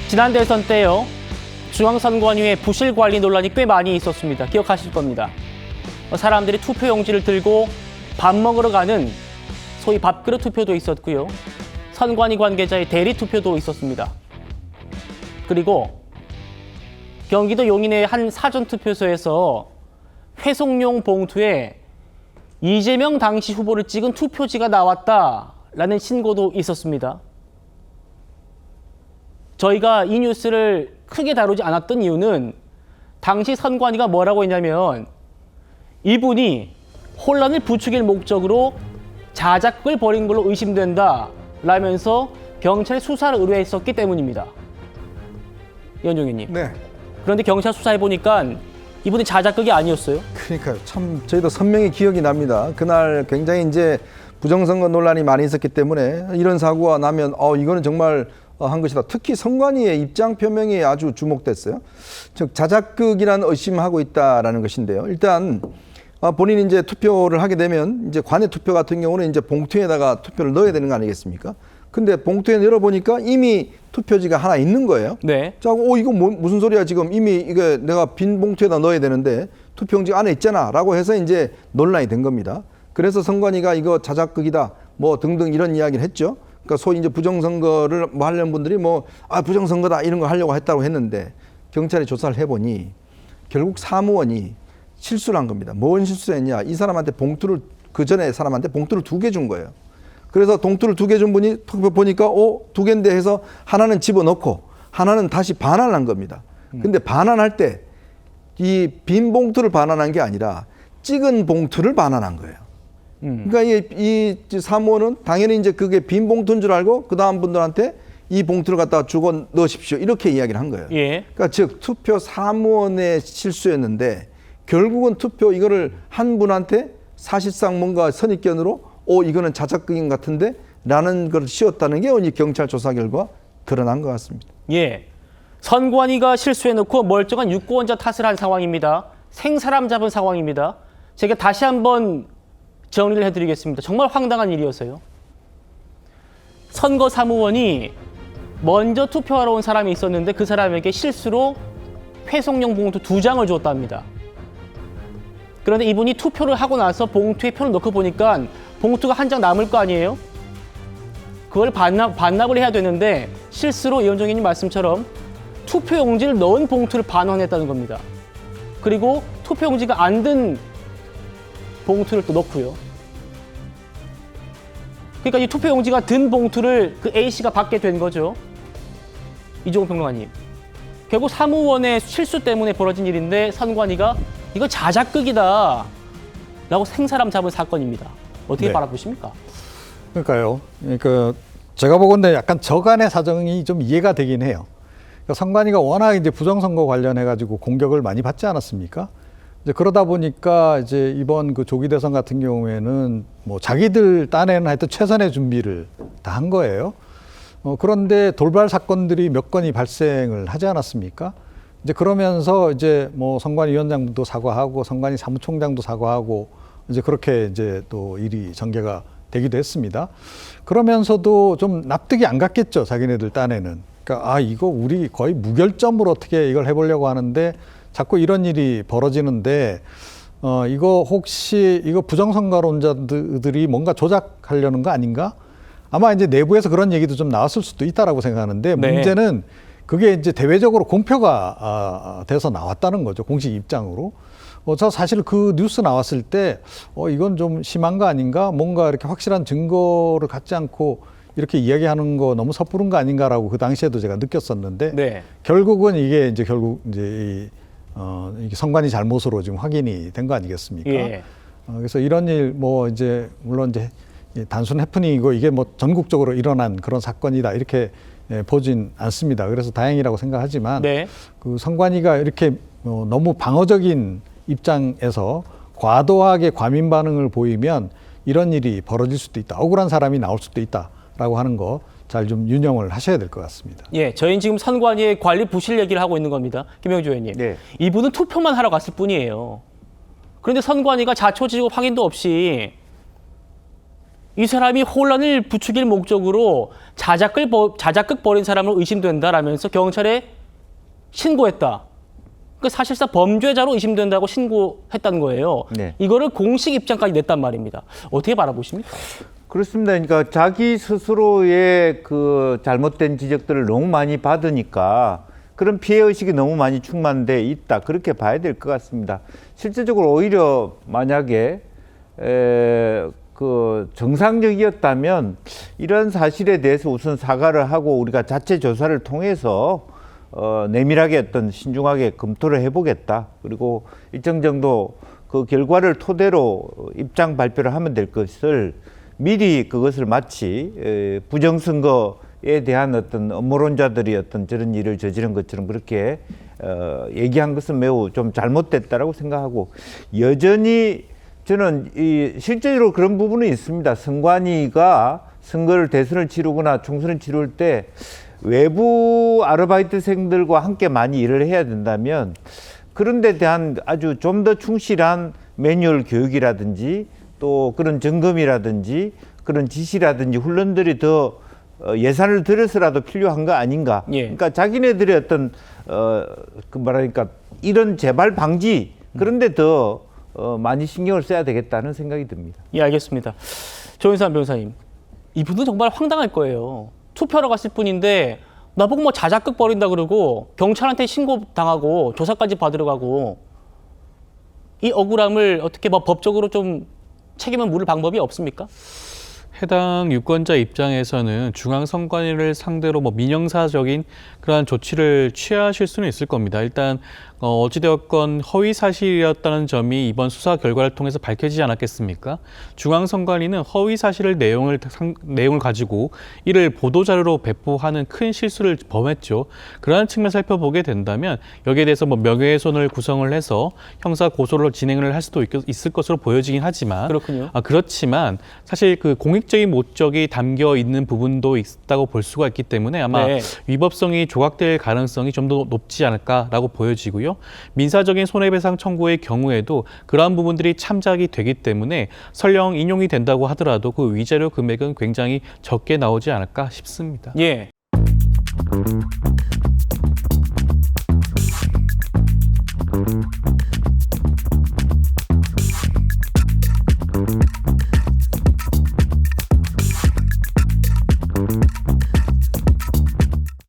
지난 대선 때요. 중앙선관위의 부실 관리 논란이 꽤 많이 있었습니다. 기억하실 겁니다. 사람들이 투표용지를 들고 밥 먹으러 가는 소위 밥그릇 투표도 있었고요. 선관위 관계자의 대리 투표도 있었습니다. 그리고 경기도 용인의 한 사전투표소에서 회송용 봉투에 이재명 당시 후보를 찍은 투표지가 나왔다라는 신고도 있었습니다. 저희가 이 뉴스를 크게 다루지 않았던 이유는 당시 선관위가 뭐라고 했냐면 이분이 혼란을 부추길 목적으로 자작극을 벌인 걸로 의심된다 라면서 경찰에 수사를 의뢰했었기 때문입니다. 연종현님. 네. 그런데 경찰 수사해보니까 이분이 자작극이 아니었어요. 그러니까요. 참 저희도 선명히 기억이 납니다. 그날 굉장히 이제 부정선거 논란이 많이 있었기 때문에 이런 사고가 나면 이거는 정말 한 것이다. 특히 선관위의 입장 표명이 아주 주목됐어요. 즉 자작극이라는 의심하고 있다라는 것인데요. 일단 본인이 이제 투표를 하게 되면 이제 관외 투표 같은 경우는 이제 봉투에다가 투표를 넣어야 되는 거 아니겠습니까? 근데 봉투에 열어보니까 이미 투표지가 하나 있는 거예요. 네. 자, 이거 무슨 소리야 지금 이미 이거 내가 빈 봉투에다 넣어야 되는데 투표용지 안에 있잖아라고 해서 이제 논란이 된 겁니다. 그래서 선관위가 이거 자작극이다 뭐 등등 이런 이야기를 했죠. 그러니까 소위 이제 부정선거를 뭐 하려는 분들이 부정선거다 이런 거 하려고 했다고 했는데 경찰이 조사를 해보니 결국 사무원이 실수를 한 겁니다. 뭔 실수를 했냐? 이 사람한테 봉투를 그 전에 사람한테 봉투를 2개 준 거예요. 그래서 봉투를 2개 준 분이 투표 보니까 2개인데 해서 하나는 집어넣고 하나는 다시 반환한 겁니다. 근데 반환할 때 이 빈 봉투를 반환한 게 아니라 찍은 봉투를 반환한 거예요. 그러니까 이 사무원은 당연히 이제 그게 빈 봉투인 줄 알고 그 다음 분들한테 이 봉투를 갖다가 주고 넣으십시오. 이렇게 이야기를 한 거예요. 예. 그러니까 즉 투표 사무원의 실수였는데 결국은 투표 이거를 한 분한테 사실상 뭔가 선입견으로 이거는 자작극인 같은데 라는 걸 씌웠다는 게 오늘 경찰 조사 결과 드러난 것 같습니다. 예. 선관위가 실수해놓고 멀쩡한 유권자 탓을 한 상황입니다. 생사람 잡은 상황입니다. 제가 다시 한번 정리를 해드리겠습니다. 정말 황당한 일이었어요. 선거사무원이 먼저 투표하러 온 사람이 있었는데 그 사람에게 실수로 회송용 봉투 2장을 줬답니다. 그런데 이분이 투표를 하고 나서 봉투에 표를 넣고 보니까 봉투가 한 장 남을 거 아니에요? 그걸 반납을 해야 되는데 실수로 이현정님 말씀처럼 투표용지를 넣은 봉투를 반환했다는 겁니다. 그리고 투표용지가 안 든 봉투를 또 넣고요. 그러니까 이 투표용지가 든 봉투를 그 A씨가 받게 된 거죠. 이종호 평론가님. 결국 사무원의 실수 때문에 벌어진 일인데 선관위가 이거 자작극이다 라고 생사람 잡은 사건입니다. 어떻게 바라보십니까? 그러니까요. 그러니까 제가 보건대 약간 저간의 사정이 좀 이해가 되긴 해요. 그러니까 선관위가 워낙 이제 부정선거 관련해가지고 공격을 많이 받지 않았습니까? 이제 그러다 보니까 이제 이번 그 조기 대선 같은 경우에는 뭐 자기들 딴에는 하여튼 최선의 준비를 다 한 거예요. 그런데 돌발 사건들이 몇 건이 발생을 하지 않았습니까? 이제 그러면서 이제 뭐 선관위원장도 사과하고 선관위 사무총장도 사과하고 이제 그렇게 이제 또 일이 전개가 되기도 했습니다. 그러면서도 좀 납득이 안 갔겠죠, 자기네들 딴에는. 그러니까 이거 우리 거의 무결점으로 어떻게 이걸 해보려고 하는데 자꾸 이런 일이 벌어지는데 이거 혹시 이거 부정선거론자들이 뭔가 조작하려는 거 아닌가? 아마 이제 내부에서 그런 얘기도 좀 나왔을 수도 있다라고 생각하는데 네. 문제는 그게 이제 대외적으로 공표가 돼서 나왔다는 거죠, 공식 입장으로. 저 사실 그 뉴스 나왔을 때 이건 좀 심한 거 아닌가? 뭔가 이렇게 확실한 증거를 갖지 않고 이렇게 이야기하는 거 너무 섣부른 거 아닌가라고 그 당시에도 제가 느꼈었는데 네. 결국은 이게 이제 이게 선관위 잘못으로 지금 확인이 된 거 아니겠습니까? 예. 그래서 이런 일 뭐 이제 물론 이제 단순 해프닝이고 이게 뭐 전국적으로 일어난 그런 사건이다 이렇게 보진 않습니다. 그래서 다행이라고 생각하지만 네. 그 선관위가 이렇게 너무 방어적인 입장에서 과도하게 과민 반응을 보이면 이런 일이 벌어질 수도 있다. 억울한 사람이 나올 수도 있다라고 하는 거 잘 좀 유념을 하셔야 될 것 같습니다. 예, 저희는 지금 선관위의 관리 부실 얘기를 하고 있는 겁니다. 김영주 의원님. 네. 이분은 투표만 하러 갔을 뿐이에요. 그런데 선관위가 자초지종 확인도 없이 이 사람이 혼란을 부추길 목적으로 자작극 벌인 사람으로 의심된다라면서 경찰에 신고했다. 그 사실상 범죄자로 의심된다고 신고했다는 거예요. 네. 이거를 공식 입장까지 냈단 말입니다. 어떻게 바라보십니까? 그렇습니다. 그러니까 자기 스스로의 그 잘못된 지적들을 너무 많이 받으니까 그런 피해 의식이 너무 많이 충만돼 있다. 그렇게 봐야 될 것 같습니다. 실제적으로 오히려 만약에 그 정상적이었다면 이런 사실에 대해서 우선 사과를 하고 우리가 자체 조사를 통해서 내밀하게 어떤 신중하게 검토를 해보겠다. 그리고 일정 정도 그 결과를 토대로 입장 발표를 하면 될 것을 미리 그것을 마치 부정선거에 대한 어떤 음모론자들이 어떤 저런 일을 저지른 것처럼 그렇게 얘기한 것은 매우 좀 잘못됐다라고 생각하고 여전히 저는 실제로 그런 부분은 있습니다. 선관위가 선거를 대선을 치르거나 총선을 치를 때 외부 아르바이트생들과 함께 많이 일을 해야 된다면 그런 데 대한 아주 좀 더 충실한 매뉴얼 교육이라든지 또 그런 점검이라든지 그런 지시라든지 훈련들이 더 예산을 들여서라도 필요한 거 아닌가. 예. 그러니까 자기네들의 어떤 그 뭐랄까 이런 재발 방지 그런 데 더 많이 신경을 써야 되겠다는 생각이 듭니다. 예, 알겠습니다. 조윤선 변호사님, 이분은 정말 황당할 거예요. 투표하러 갔을 뿐인데 나보고 뭐 자작극 벌인다 그러고 경찰한테 신고당하고 조사까지 받으러 가고 이 억울함을 어떻게 뭐 법적으로 좀 책임을 물을 방법이 없습니까? 해당 유권자 입장에서는 중앙선관위를 상대로 뭐 민형사적인 그러한 조치를 취하실 수는 있을 겁니다. 일단 어찌되었건 허위 사실이었다는 점이 이번 수사 결과를 통해서 밝혀지지 않았겠습니까? 중앙선관위는 허위 사실을 내용을 가지고 이를 보도자료로 배포하는 큰 실수를 범했죠. 그러한 측면 살펴보게 된다면 여기에 대해서 뭐 명예훼손을 구성을 해서 형사 고소를 진행을 할 수도 있을 것으로 보여지긴 하지만 그렇군요. 그렇지만 사실 그 공익적인 목적이 담겨 있는 부분도 있다고 볼 수가 있기 때문에 아마 네. 위법성이 조각될 가능성이 좀 더 높지 않을까라고 보여지고요. 민사적인 손해배상 청구의 경우에도 그러한 부분들이 참작이 되기 때문에 설령 인용이 된다고 하더라도 그 위자료 금액은 굉장히 적게 나오지 않을까 싶습니다. 예.